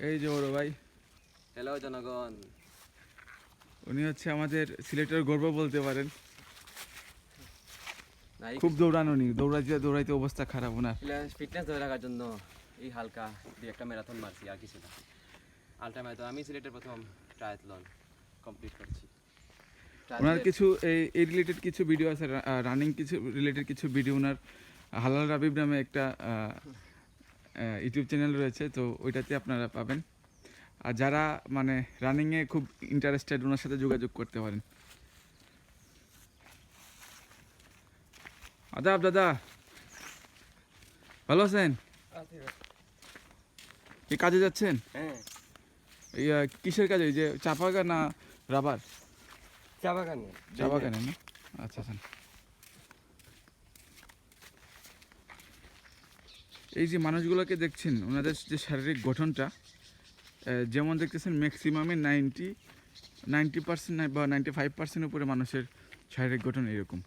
এই যে বড় ভাই, হ্যালো জনগণ, উনি হচ্ছে আমাদের সিলেটের গর্ব বলতে পারেন। নাই খুব দৌড়ানো নি, দৌড়াইতে দৌড়াইতে অবস্থা খারাপ ওনার। ফিটনেস ধরে রাখার জন্য এই হালকা একটা ম্যারাথন মারছি, আর কিছু না। আলট্রা ম্যারাথন আমি সিলেটের প্রথম ট্রায়াথলন কমপ্লিট করছি। ওনার কিছু এই রিলেটেড কিছু ভিডিও আছে, রানিং কিছু রিলেটেড কিছু ভিডিও ওনার হালাল রাবিব নামে একটা ইউটিউব চ্যানেল রয়েছে, তো ওইটাতে আপনারা পাবেন। আর যারা মানে রানিংয়ে খুব ইন্টারেস্টেড ওনার সাথে যোগাযোগ করতে পারেন। আদাব দাদা, ভালো আছেন? এই কাজে যাচ্ছেন? হ্যাঁ, এই কিসের কাজে, এই যে চা বাগান না রাবার? চা বাগানে। চা বাগানে না? আচ্ছা আচ্ছা। এই যে মানুষগুলোকে দেখছেন, ওনাদের যে শারীরিক গঠনটা যেমন দেখতেছেন, ম্যাক্সিমামে 90% বা 95% উপরে মানুষের শারীরিক গঠন এরকম।